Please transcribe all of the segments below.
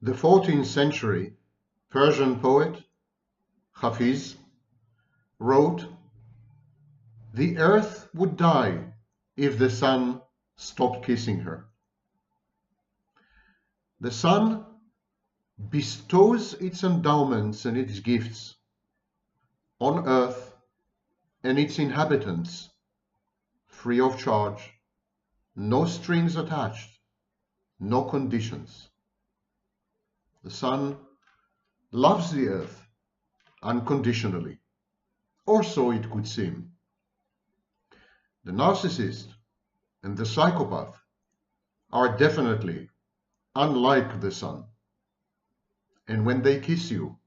The 14th century Persian poet Hafiz wrote, "The earth would die if the sun stopped kissing her." The sun bestows its endowments and its gifts on earth and its inhabitants free of charge, no strings attached, no conditions. The sun loves the earth unconditionally, or so it could seem. The narcissist and the psychopath are definitely unlike the sun. And when they kiss you,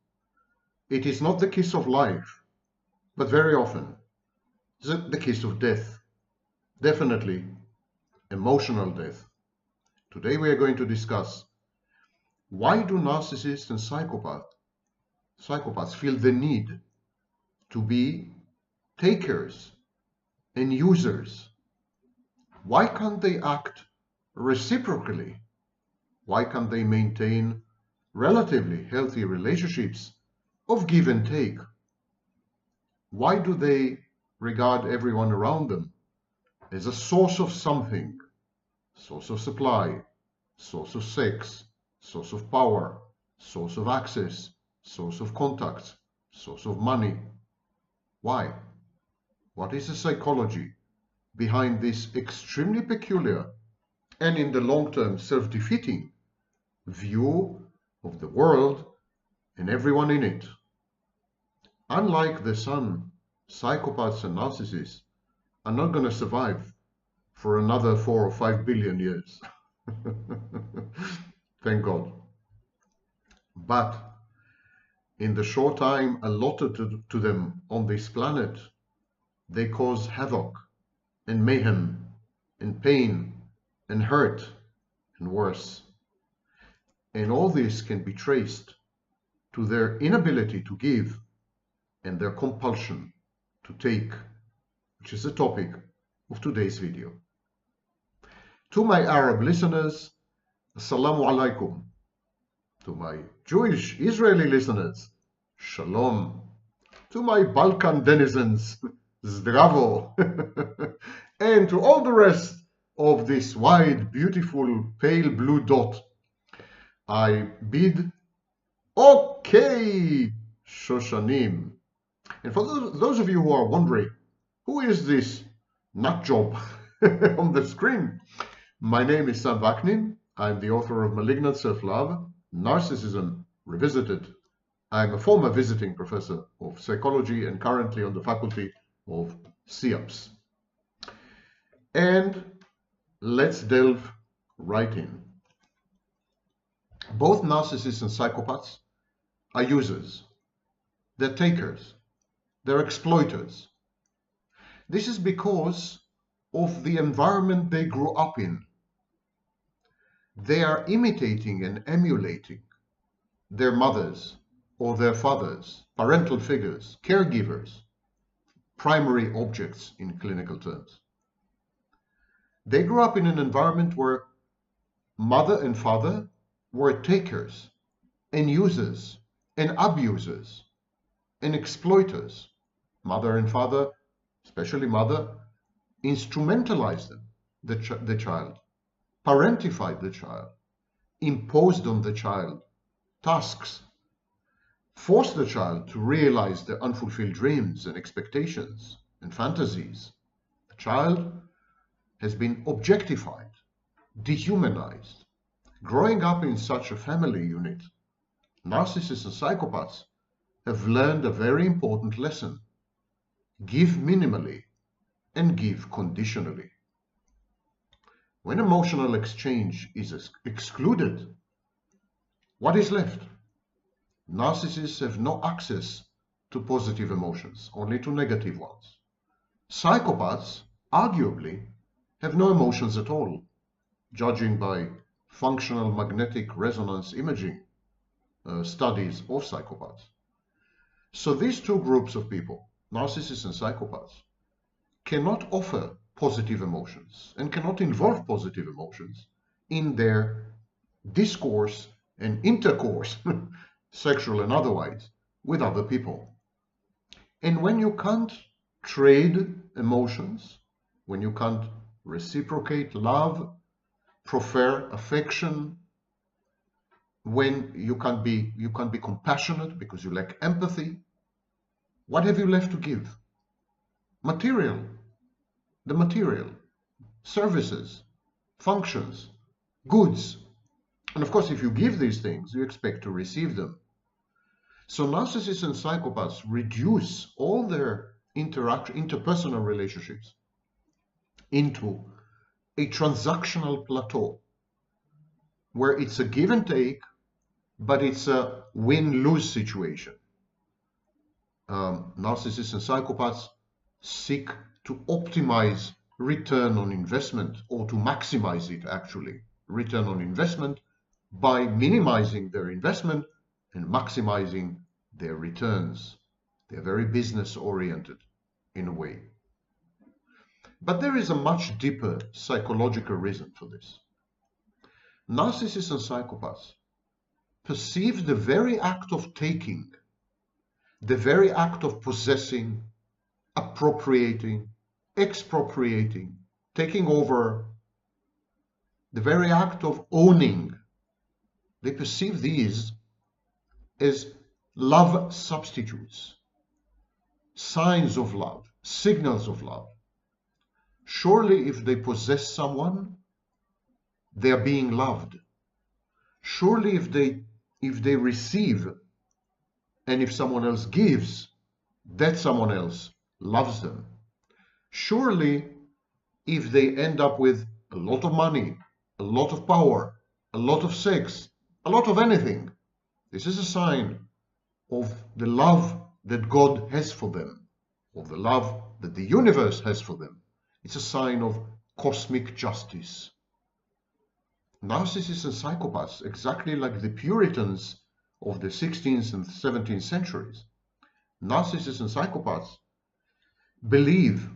it is not the kiss of life, but very often the kiss of death. Definitely emotional death. Today we are going to discuss, why do narcissists and psychopaths feel the need to be takers and users? Why can't they act reciprocally? Why can't they maintain relatively healthy relationships of give and take? Why do they regard everyone around them as a source of something? Source of supply, source of sex, source of power, source of access, source of contacts, source of money. Why? What is the psychology behind this extremely peculiar and in the long term self-defeating view of the world and everyone in it? Unlike the sun, psychopaths and narcissists are not going to survive for another 4 or 5 billion years. Thank God. But in the short time allotted to them on this planet, they cause havoc and mayhem and pain and hurt and worse. And all this can be traced to their inability to give and their compulsion to take, which is the topic of today's video. To my Arab listeners, Assalamu alaikum. To my Jewish Israeli listeners, Shalom. To my Balkan denizens, Zdravo. And to all the rest of this wide, beautiful, pale blue dot, I bid okay, Shoshanim. And for those of you who are wondering, who is this nut job on the screen? My name is Sam Vaknin. I'm the author of Malignant Self-Love, Narcissism Revisited. I'm a former visiting professor of psychology and currently on the faculty of SIAPS. And let's delve right in. Both narcissists and psychopaths are users. They're takers. They're exploiters. This is because of the environment they grew up in. They are imitating and emulating their mothers or their fathers, parental figures, caregivers, primary objects in clinical terms. They grew up in an environment where mother and father were takers and users and abusers and exploiters. Mother and father, especially mother, instrumentalized them, the child, parentified the child, imposed on the child tasks, forced the child to realize their unfulfilled dreams and expectations and fantasies. The child has been objectified, dehumanized. Growing up in such a family unit, narcissists and psychopaths have learned a very important lesson. Give minimally and give conditionally. When emotional exchange is excluded, what is left? Narcissists have no access to positive emotions, only to negative ones. Psychopaths, arguably, have no emotions at all, judging by functional magnetic resonance imaging studies of psychopaths. So these two groups of people, narcissists and psychopaths, cannot offer positive emotions and cannot involve positive emotions in their discourse and intercourse, sexual and otherwise, with other people. And when you can't trade emotions, when you can't reciprocate love, proffer affection, when you can't be compassionate because you lack empathy, what have you left to give? Material, the material, services, functions, goods. And of course, if you give these things, you expect to receive them. So narcissists and psychopaths reduce all their interpersonal relationships into a transactional plateau where it's a give and take, but it's a win-lose situation. Narcissists and psychopaths seek to optimize return on investment, or to maximize it actually, return on investment, by minimizing their investment and maximizing their returns. They're very business oriented in a way. But there is a much deeper psychological reason for this. Narcissists and psychopaths perceive the very act of taking, the very act of possessing, appropriating, expropriating, taking over, the very act of owning, they perceive these as love substitutes, signs of love, signals of love. Surely if they possess someone, they are being loved. Surely if they receive, and if someone else gives, that someone else loves them. Surely if they end up with a lot of money, a lot of power, a lot of sex, a lot of anything, this is a sign of the love that God has for them, of the love that the universe has for them. It's a sign of cosmic justice. Narcissists and psychopaths, exactly like the Puritans of the 16th and 17th centuries, narcissists and psychopaths believe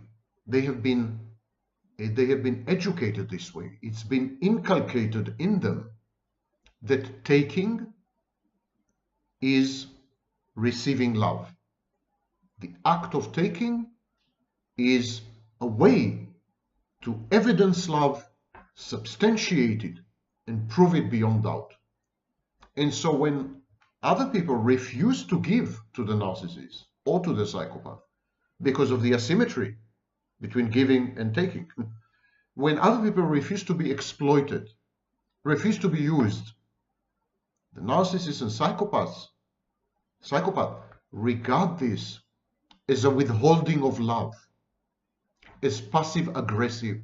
they have been educated this way. It's been inculcated in them that taking is receiving love. The act of taking is a way to evidence love, substantiate it, and prove it beyond doubt. And so when other people refuse to give to the narcissist or to the psychopath because of the asymmetry between giving and taking, when other people refuse to be exploited, refuse to be used, the narcissists and psychopath regard this as a withholding of love, as passive aggression,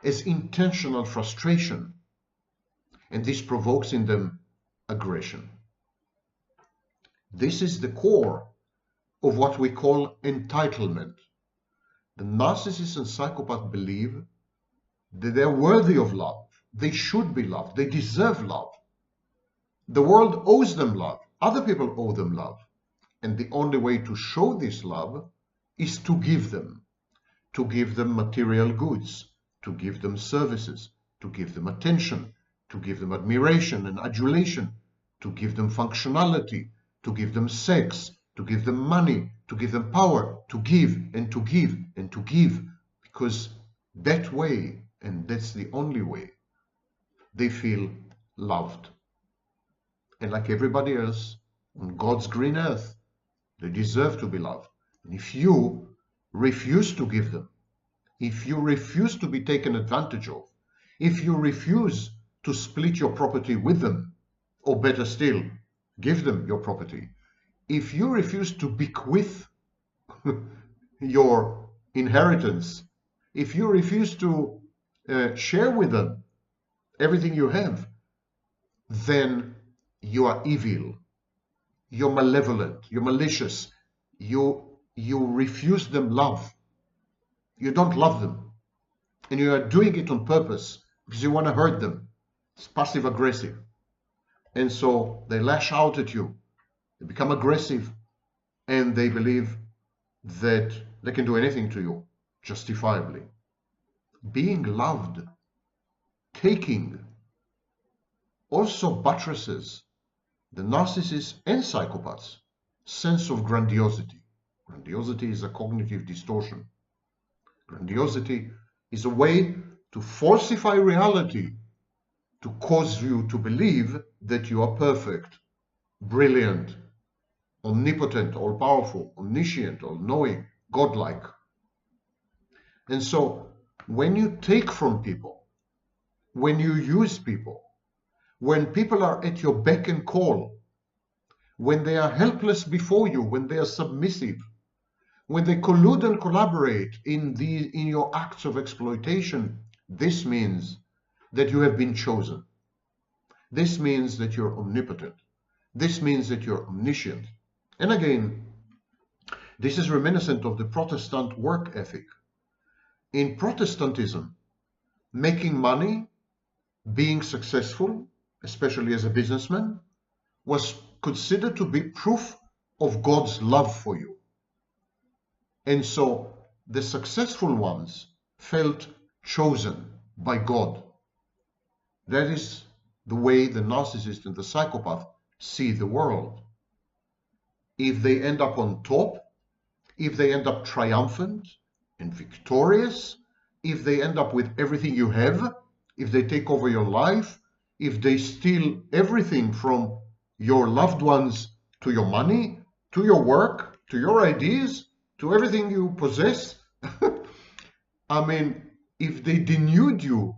as intentional frustration, and this provokes in them aggression. This is the core of what we call entitlement. The narcissist and psychopath believe that they're worthy of love, they should be loved, they deserve love. The world owes them love, other people owe them love, and the only way to show this love is to give them material goods, to give them services, to give them attention, to give them admiration and adulation, to give them functionality, to give them sex, to give them money, to give them power, to give and to give and to give, because that way, and that's the only way, they feel loved. And like everybody else on God's green earth, they deserve to be loved. And if you refuse to give them, if you refuse to be taken advantage of, if you refuse to split your property with them, or better still, give them your property, if you refuse to bequeath your inheritance, if you refuse to share with them everything you have, then you are evil, you're malevolent, you're malicious, you refuse them love. You don't love them, and you are doing it on purpose because you want to hurt them. It's passive aggressive, and so they lash out at you, they become aggressive, and they believe that they can do anything to you justifiably. Being loved, taking, also buttresses the narcissists and psychopaths' sense of grandiosity. Grandiosity is a cognitive distortion. Grandiosity is a way to falsify reality, to cause you to believe that you are perfect, brilliant, omnipotent, all-powerful, omniscient, all-knowing, godlike. And so when you take from people, when you use people, when people are at your beck and call, when they are helpless before you, when they are submissive, when they collude and collaborate in your acts of exploitation, this means that you have been chosen. This means that you're omnipotent. This means that you're omniscient. And again, this is reminiscent of the Protestant work ethic. In Protestantism, making money, being successful, especially as a businessman, was considered to be proof of God's love for you. And so the successful ones felt chosen by God. That is the way the narcissist and the psychopath see the world. If they end up on top, if they end up triumphant and victorious, if they end up with everything you have, if they take over your life, if they steal everything from your loved ones to your money, to your work, to your ideas, to everything you possess, I mean, if they denude you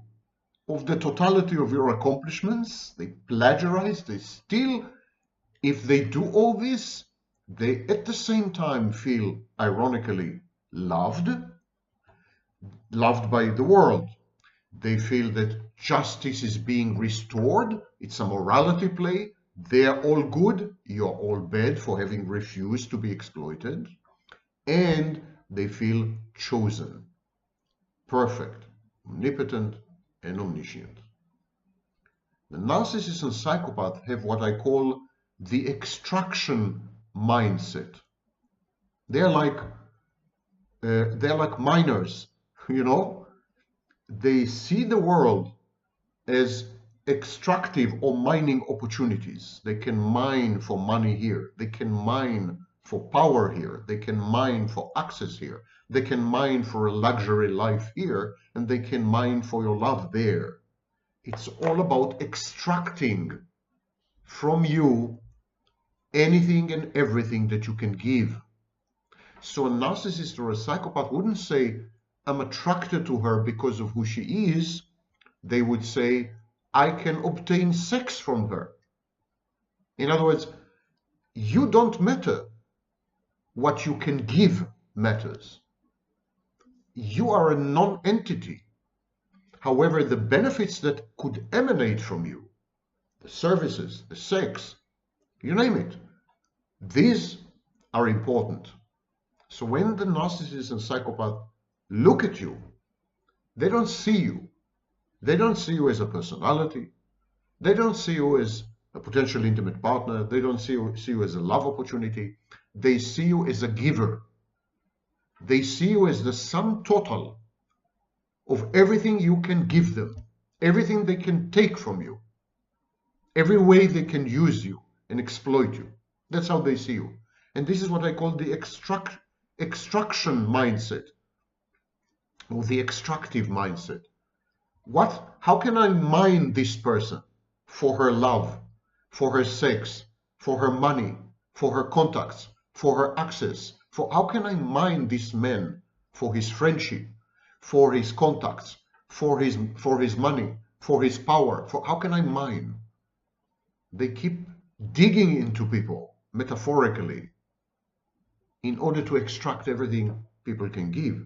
of the totality of your accomplishments, they plagiarize, they steal, if they do all this, they at the same time feel ironically loved by the world. They feel that justice is being restored. It's a morality play. They're all good. You're all bad for having refused to be exploited. And they feel chosen, perfect, omnipotent, and omniscient. The narcissist and psychopath have what I call the extraction mindset. They're like miners, you know. They see the world as extractive or mining opportunities. They can mine for money here. They can mine for power here. They can mine for access here. They can mine for a luxury life here, and they can mine for your love there. It's all about extracting from you anything and everything that you can give. So a narcissist or a psychopath wouldn't say, I'm attracted to her because of who she is. They would say, I can obtain sex from her. In other words, you don't matter. What you can give matters. You are a non-entity. However, the benefits that could emanate from you, the services, the sex, you name it, these are important. So when the narcissist and psychopath look at you, they don't see you. They don't see you as a personality. They don't see you as a potential intimate partner. They don't see you as a love opportunity. They see you as a giver. They see you as the sum total of everything you can give them, everything they can take from you, every way they can use you and exploit you. That's how they see you. And this is what I call the extraction mindset, or the extractive mindset. How can I mine this person for her love, for her sex, for her money, for her contacts, for her access? How can I mine this man for his friendship, for his contacts, for his money, for his power? How can I mine? They keep digging into people, metaphorically, in order to extract everything people can give.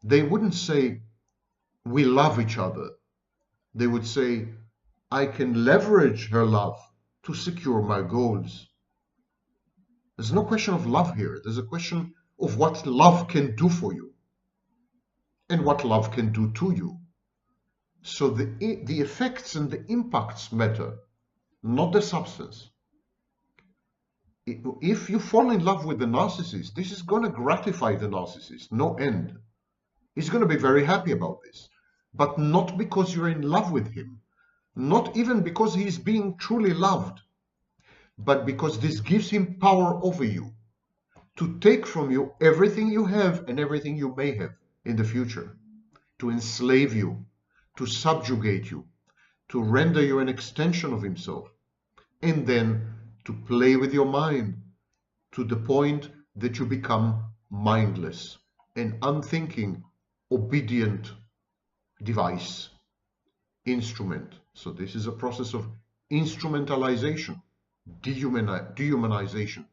They wouldn't say, we love each other. They would say, I can leverage her love to secure my goals. There's no question of love here. There's a question of what love can do for you and what love can do to you. So the effects and the impacts matter, not the substance. If you fall in love with the narcissist, this is going to gratify the narcissist, no end. He's going to be very happy about this, but not because you're in love with him, not even because he is being truly loved, but because this gives him power over you, to take from you everything you have and everything you may have in the future, to enslave you, to subjugate you, to render you an extension of himself, and then to play with your mind to the point that you become mindless, an unthinking, obedient device, instrument. So this is a process of instrumentalization, dehumanization,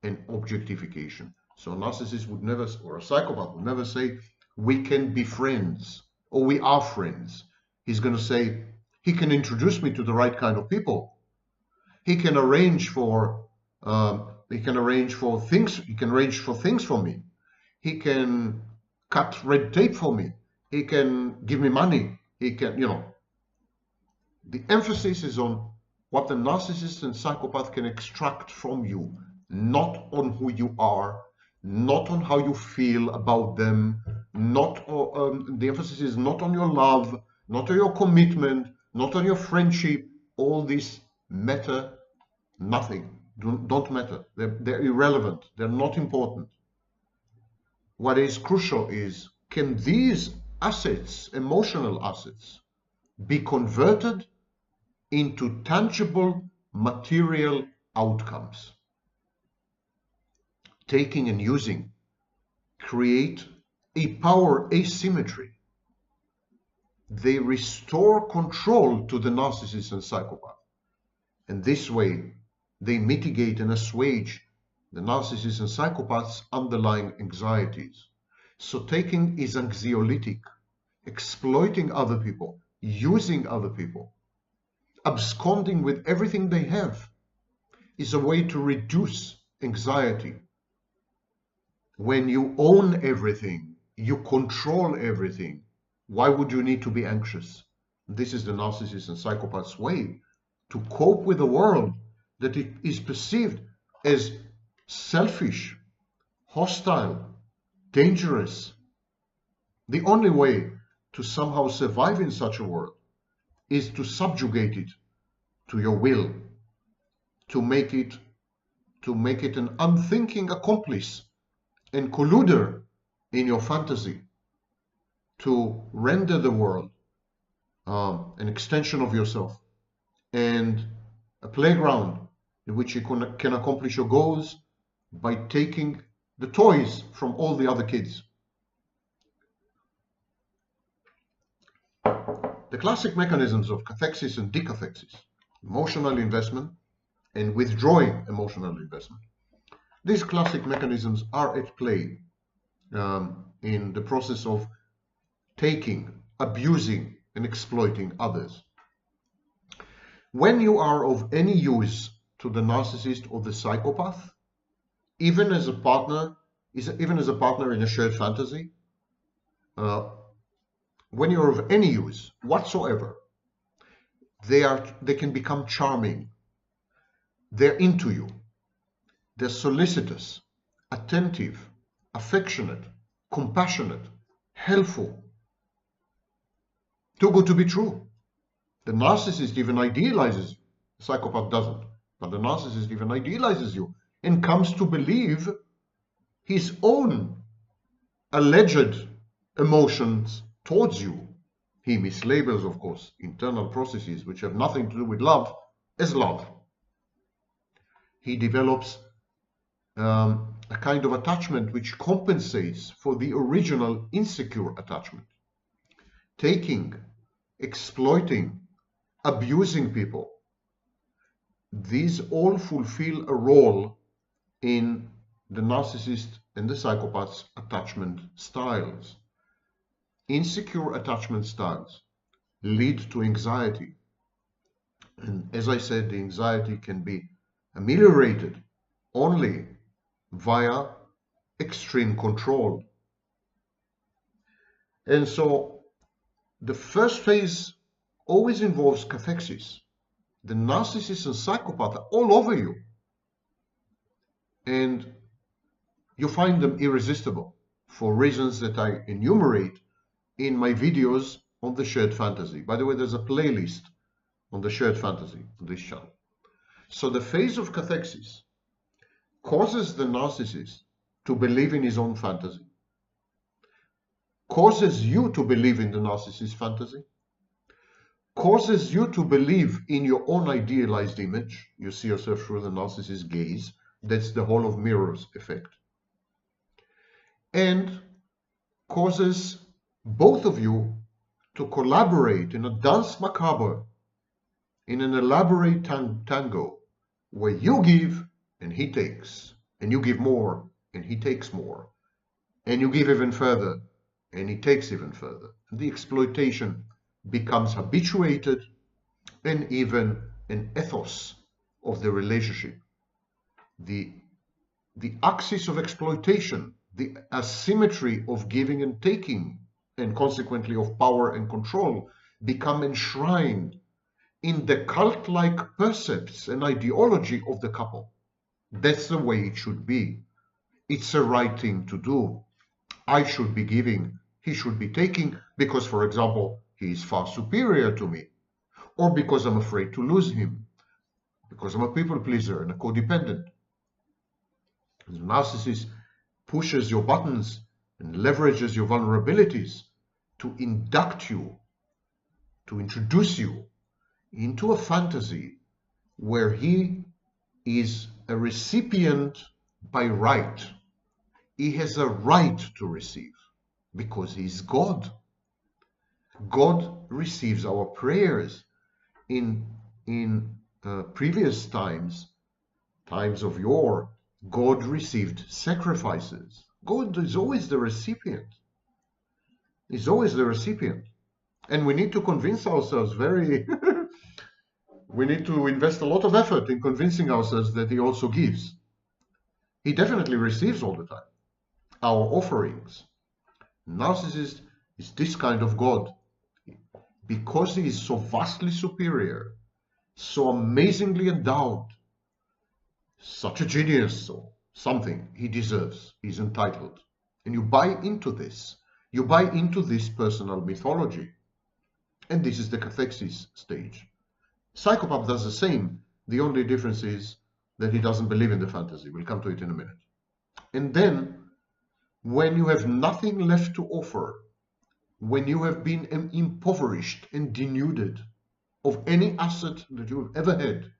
and objectification. So a narcissist would never, or a psychopath would never say, we can be friends, or we are friends. He's going to say, he can introduce me to the right kind of people. He can arrange for things. He can arrange for things for me. He can cut red tape for me. He can give me money. He can, the emphasis is on what the narcissist and psychopath can extract from you, not on who you are, not on how you feel about them, the emphasis is not on your love, not on your commitment, not on your friendship. All this matter nothing, don't matter. They're irrelevant. They're not important. What is crucial is, can these assets, emotional assets, be converted into tangible material outcomes? Taking and using create a power asymmetry. They restore control to the narcissist and psychopath. And this way, they mitigate and assuage the narcissist and psychopath's underlying anxieties. So taking is anxiolytic, exploiting other people, using other people, absconding with everything they have is a way to reduce anxiety. When you own everything, you control everything, why would you need to be anxious? This is the narcissist and psychopath's way to cope with a world that it is perceived as selfish, hostile, dangerous. The only way to somehow survive in such a world is to subjugate it to your will, to make it an unthinking accomplice and colluder in your fantasy, to render the world an extension of yourself and a playground in which you can accomplish your goals by taking the toys from all the other kids. The classic mechanisms of cathexis and decathexis, emotional investment and withdrawing emotional investment, these classic mechanisms are at play in the process of taking, abusing, and exploiting others. When you are of any use to the narcissist or the psychopath, even as a partner in a shared fantasy, when you're of any use whatsoever, they can become charming. They're into you. They're solicitous, attentive, affectionate, compassionate, helpful. Too good to be true. The narcissist even idealizes you. The psychopath doesn't, but the narcissist even idealizes you and comes to believe his own alleged emotions towards you. He mislabels, of course, internal processes which have nothing to do with love as love. He develops a kind of attachment which compensates for the original insecure attachment. Taking, exploiting, abusing people, these all fulfill a role in the narcissist and the psychopath's attachment styles. Insecure attachment styles lead to anxiety. And as I said, the anxiety can be ameliorated only via extreme control. And so the first phase always involves cathexis. The narcissist and psychopath are all over you, and you find them irresistible for reasons that I enumerate in my videos on the shared fantasy. By the way, there's a playlist on the shared fantasy on this channel. So the phase of cathexis causes the narcissist to believe in his own fantasy, causes you to believe in the narcissist fantasy, causes you to believe in your own idealized image. You see yourself through the narcissist's gaze. That's the whole of mirrors effect. And causes both of you to collaborate in a dance macabre, in an elaborate tango, where you give and he takes, and you give more and he takes more, and you give even further and he takes even further. And the exploitation becomes habituated and even an ethos of the relationship. The axis of exploitation, the asymmetry of giving and taking, and consequently of power and control, become enshrined in the cult-like percepts and ideology of the couple. That's the way it should be. It's the right thing to do. I should be giving, he should be taking, because, for example, he is far superior to me, or because I'm afraid to lose him, because I'm a people pleaser and a codependent. The narcissist pushes your buttons and leverages your vulnerabilities to induct you, to introduce you into a fantasy where he is a recipient by right. He has a right to receive because he is God. God receives our prayers. In previous times of yore, God received sacrifices. God is always the recipient. He's always the recipient. And we need to convince ourselves we need to invest a lot of effort in convincing ourselves that he also gives. He definitely receives all the time our offerings. Narcissist is this kind of God. Because he is so vastly superior, so amazingly endowed, such a genius or something, he deserves, he's entitled. And you buy into this. You buy into this personal mythology. And this is the cathexis stage. Psychopath does the same. The only difference is that he doesn't believe in the fantasy. We'll come to it in a minute. And then, when you have nothing left to offer, when you have been impoverished and denuded of any asset that you've ever had,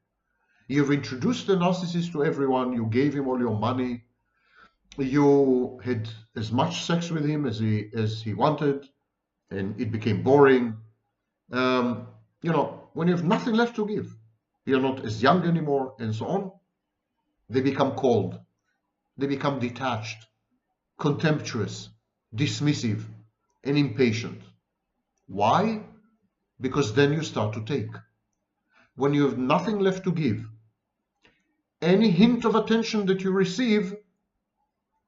you've introduced the narcissist to everyone, you gave him all your money, you had as much sex with him as he wanted, and it became boring. When you have nothing left to give, you're not as young anymore, and so on, they become cold, they become detached, contemptuous, dismissive, and impatient. Why? Because then you start to take. When you have nothing left to give, any hint of attention that you receive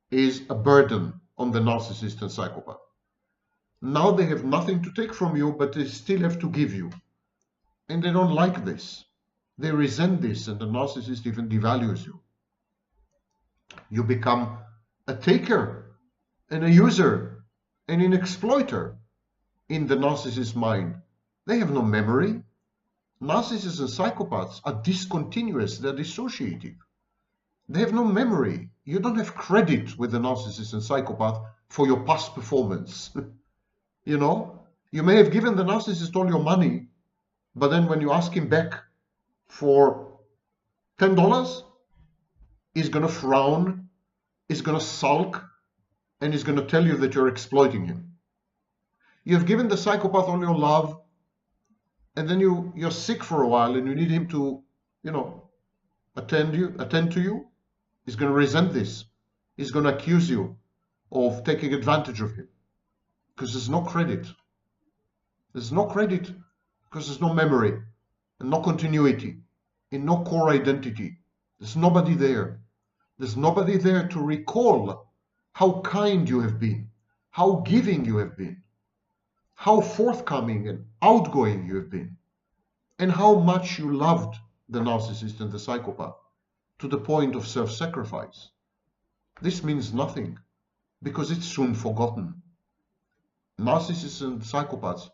is a burden on the narcissist and psychopath. Now they have nothing to take from you, but they still have to give you. And they don't like this. They resent this, and the narcissist even devalues you. You become a taker and a user and an exploiter in the narcissist's mind. They have no memory. Narcissists and psychopaths are discontinuous, they're dissociative. They have no memory. You don't have credit with the narcissist and psychopath for your past performance. You may have given the narcissist all your money, but then when you ask him back for $10, he's going to frown, he's going to sulk, and he's going to tell you that you're exploiting him. You've given the psychopath all your love, and then you're sick for a while and you need him to, attend to you. He's going to resent this. He's going to accuse you of taking advantage of him. Because there's no credit. There's no credit because there's no memory and no continuity and no core identity. There's nobody there. There's nobody there to recall how kind you have been, how giving you have been, how forthcoming and outgoing you have been, and how much you loved the narcissist and the psychopath to the point of self-sacrifice. This means nothing because it's soon forgotten. Narcissists and psychopaths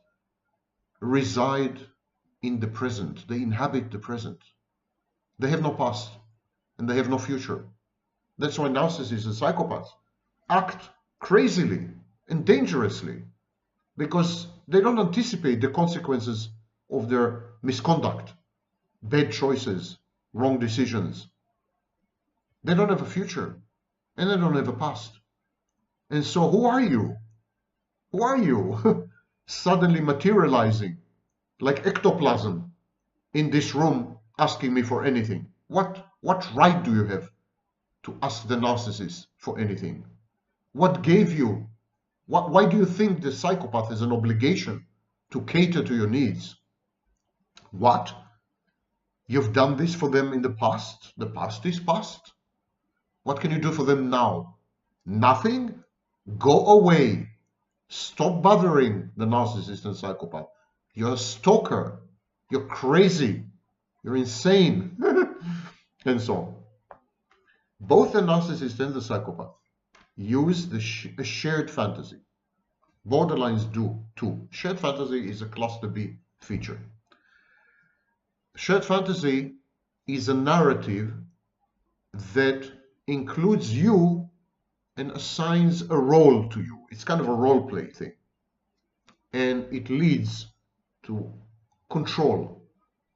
reside in the present. They inhabit the present. They have no past and they have no future. That's why narcissists and psychopaths act crazily and dangerously, because they don't anticipate the consequences of their misconduct, bad choices, wrong decisions. They don't have a future and they don't have a past. And so who are you? Who are you suddenly materializing like ectoplasm in this room asking me for anything? What right do you have to ask the narcissist for anything? What gave you? Why do you think the psychopath has an obligation to cater to your needs? What? You've done this for them in the past. The past is past. What can you do for them now? Nothing? Go away. Stop bothering the narcissist and psychopath. You're a stalker. You're crazy. You're insane. And so on. Both the narcissist and the psychopath use a shared fantasy. Borderlines do too. Shared fantasy is a cluster B feature. Shared fantasy is a narrative that includes you and assigns a role to you. It's kind of a role play thing. And it leads to control,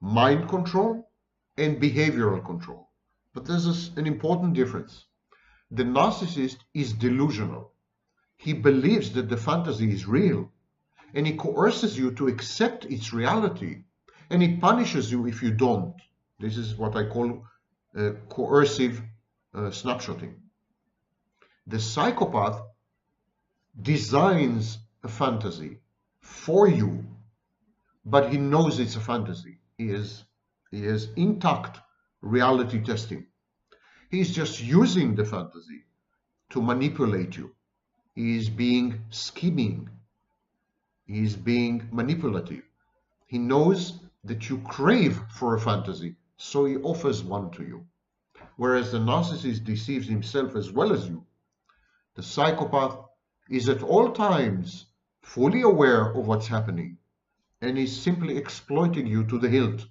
mind control and behavioral control. But there's an important difference. The narcissist is delusional. He believes that the fantasy is real, and he coerces you to accept its reality, and he punishes you if you don't. This is what I call coercive snapshotting. The psychopath designs a fantasy for you, but he knows it's a fantasy. He is intact reality testing. He's just using the fantasy to manipulate you. He is being scheming. He is being manipulative. He knows that you crave for a fantasy, so he offers one to you. Whereas the narcissist deceives himself as well as you. The psychopath is at all times fully aware of what's happening and is simply exploiting you to the hilt,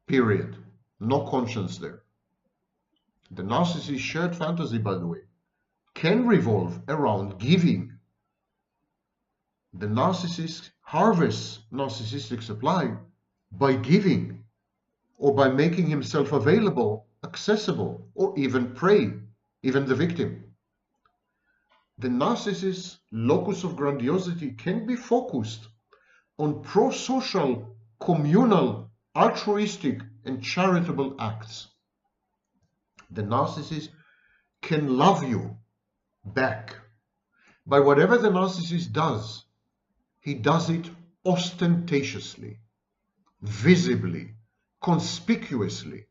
period. No conscience there. The narcissist's shared fantasy, by the way, can revolve around giving. The narcissist harvests narcissistic supply by giving, or by making himself available, accessible, or even prey, even the victim. The narcissist's locus of grandiosity can be focused on pro-social, communal, altruistic, and charitable acts. The narcissist can love you back. But whatever the narcissist does, he does it ostentatiously, visibly, conspicuously,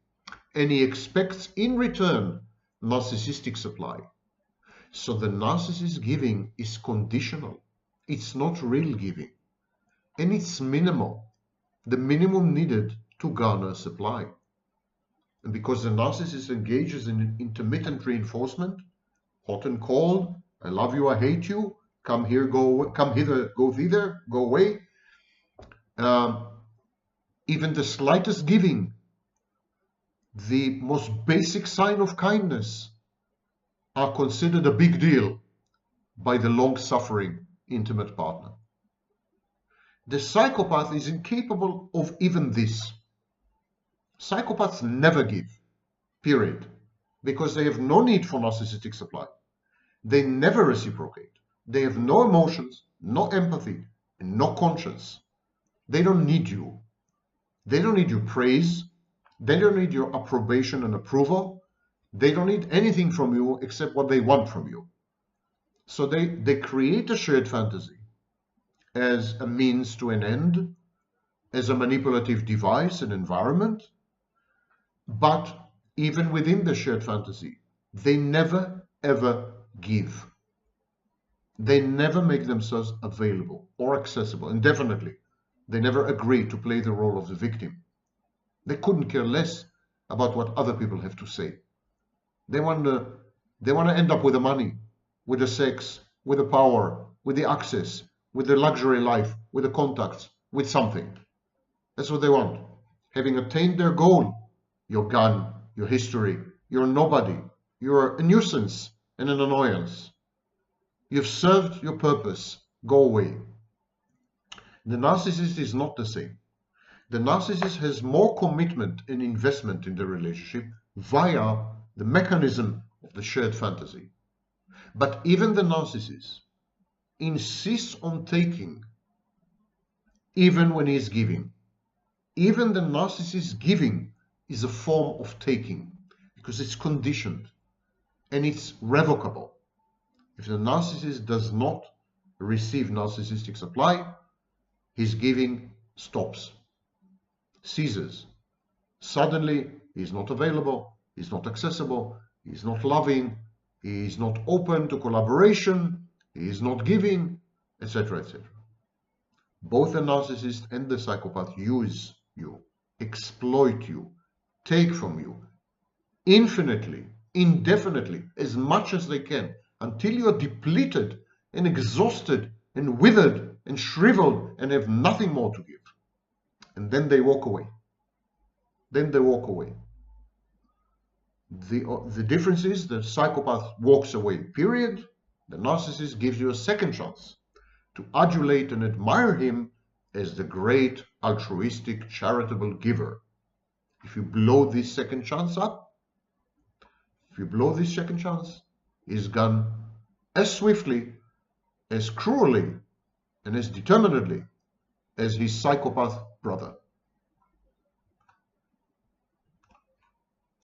and he expects in return narcissistic supply. So the narcissist giving is conditional. It's not real giving. And it's minimal, the minimum needed to garner supply. And because the narcissist engages in intermittent reinforcement, hot and cold, I love you, I hate you, come here, come hither, go thither, go away. Even the slightest giving, the most basic sign of kindness, are considered a big deal by the long-suffering intimate partner. The psychopath is incapable of even this. Psychopaths never give, period, because they have no need for narcissistic supply. They never reciprocate. They have no emotions, no empathy, and no conscience. They don't need you. They don't need your praise. They don't need your approbation and approval. They don't need anything from you except what they want from you. So they create a shared fantasy as a means to an end, as a manipulative device, an environment. But even within the shared fantasy, they never ever give. They never make themselves available or accessible, and definitely they never agree to play the role of the victim. They couldn't care less about what other people have to say. They want to end up with the money, with the sex, with the power, with the access, with the luxury life, with the contacts, with something. That's what they want. Having attained their goal, you're gone, your history, you're a nobody, you're a nuisance and an annoyance. You've served your purpose, go away. The narcissist is not the same. The narcissist has more commitment and investment in the relationship via the mechanism of the shared fantasy. But even the narcissist insists on taking even when he is giving. Even the narcissist giving is a form of taking because it's conditioned and it's revocable. If the narcissist does not receive narcissistic supply, his giving stops, ceases. Suddenly, he's not available, he's not accessible, he's not loving, he's not open to collaboration, he is not giving, etc., etc. Both the narcissist and the psychopath use you, exploit you, take from you, infinitely, indefinitely, as much as they can, until you are depleted and exhausted and withered and shriveled and have nothing more to give. And then they walk away. Then they walk away. The difference is the psychopath walks away, period. The narcissist gives you a second chance to adulate and admire him as the great altruistic charitable giver. If you blow this second chance up, he's gone as swiftly, as cruelly, and as determinedly as his psychopath brother.